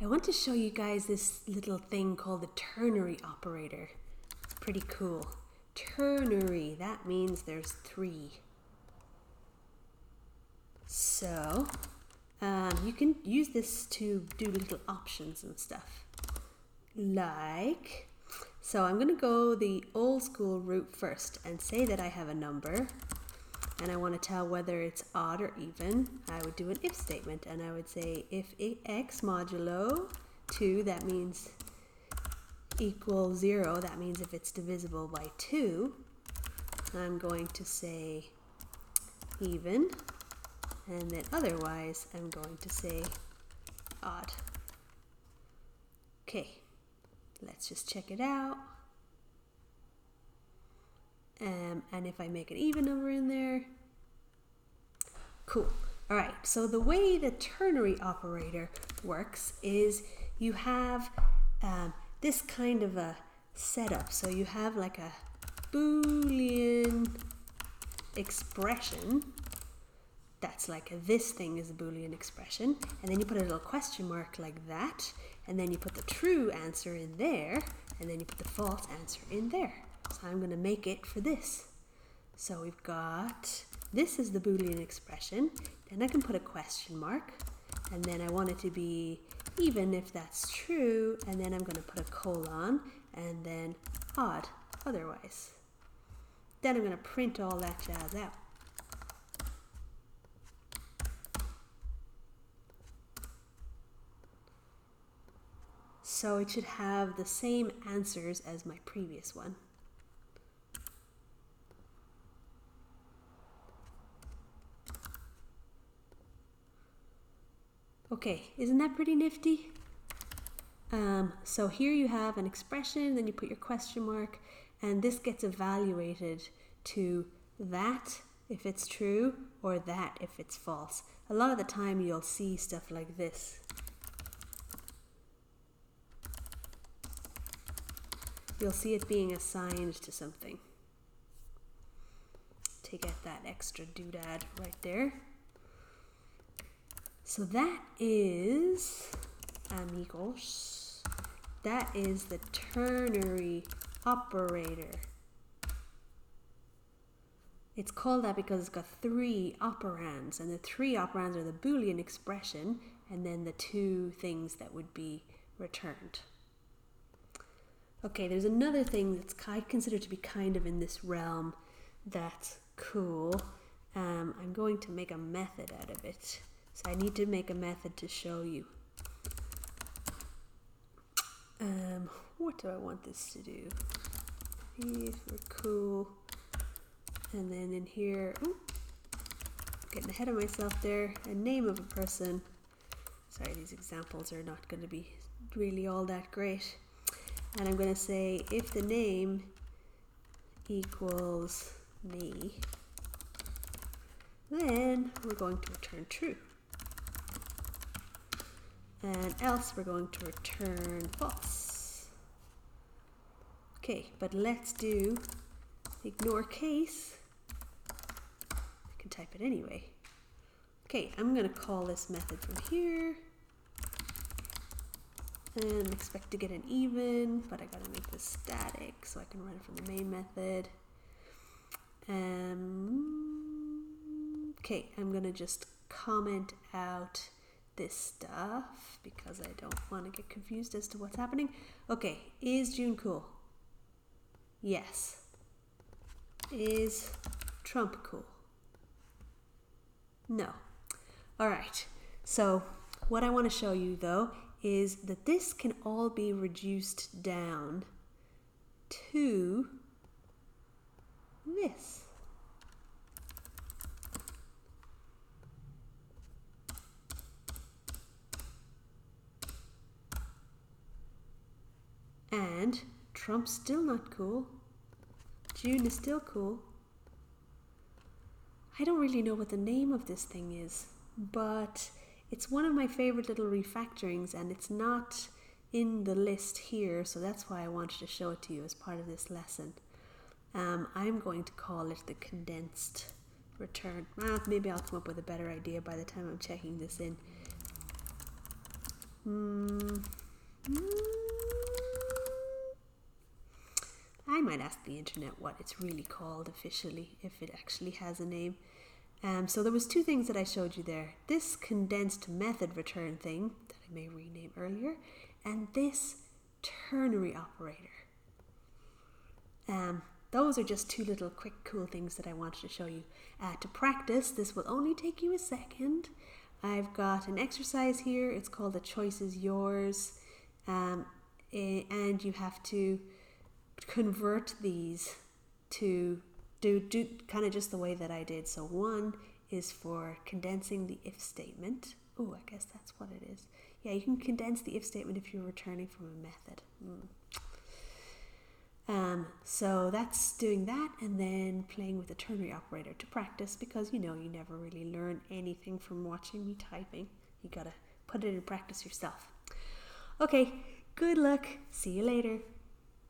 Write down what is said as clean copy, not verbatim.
I want to show you guys this little thing called the ternary operator. It's pretty cool. Ternary, that means there's 3. So you can use this to do little options and stuff. Like, so I'm going to go the old school route first and say that I have a number and I want to tell whether it's odd or even. I would do an if statement and I would say if x modulo 2, that means equals 0, that means if it's divisible by 2, I'm going to say even, and then otherwise I'm going to say odd. Okay, let's just check it out. And if I make an even number in there, cool. All right, so the way the ternary operator works is you have this kind of a setup. So you have like a Boolean expression that's like this thing is a Boolean expression, and then you put a little question mark like that, and then you put the true answer in there, and then you put the false answer in there. So I'm going to make it for this. So we've got, this is the Boolean expression, then I can put a question mark, and then I want it to be even if that's true, and then I'm going to put a colon, and then odd otherwise. Then I'm going to print all that jazz out. So it should have the same answers as my previous one. Okay, isn't that pretty nifty? So here you have an expression, then you put your question mark, and this gets evaluated to that if it's true or that if it's false. A lot of the time you'll see stuff like this. You'll see it being assigned to something. To get that extra doodad right there. So that is, amigos, that is the ternary operator. It's called that because it's got 3 operands, and the 3 operands are the Boolean expression and then the 2 things that would be returned. Okay, there's another thing that's I consider to be kind of in this realm that's cool. I'm going to make a method out of it. So I need to make a method to show you. What do I want this to do? These were cool. And then in here, getting ahead of myself there, a name of a person. Sorry, these examples are not going to be really all that great. And I'm going to say if the name equals me, then we're going to return true. And else we're going to return false. Okay, but let's do ignore case. I can type it anyway. Okay, I'm going to call this method from here. And expect to get an even, but I gotta make this static so I can run it from the main method. Okay, I'm gonna just comment out this stuff because I don't want to get confused as to what's happening. Okay, is June cool? Yes. Is Trump cool? No. All right, so what I want to show you though is that this can all be reduced down to this. And Trump's still not cool. June is still cool. I don't really know what the name of this thing is, but it's one of my favorite little refactorings, and it's not in the list here, so that's why I wanted to show it to you as part of this lesson. I'm going to call it the condensed return. Maybe I'll come up with a better idea by the time I'm checking this in. the internet what it's really called officially, if it actually has a name. So there was two things that I showed you there. This condensed method return thing that I may rename earlier, and this ternary operator. Those are just two little quick cool things that I wanted to show you. To practice, this will only take you a second. I've got an exercise here. It's called The Choice is Yours. And you have to convert these to do kind of just the way that I did. So one is for condensing the if statement. Oh, I guess that's what it is. Yeah, you can condense the if statement if you're returning from a method. So that's doing that, and then playing with the ternary operator to practice, because you never really learn anything from watching me typing. You gotta put it in practice yourself. Okay, good luck. See you later.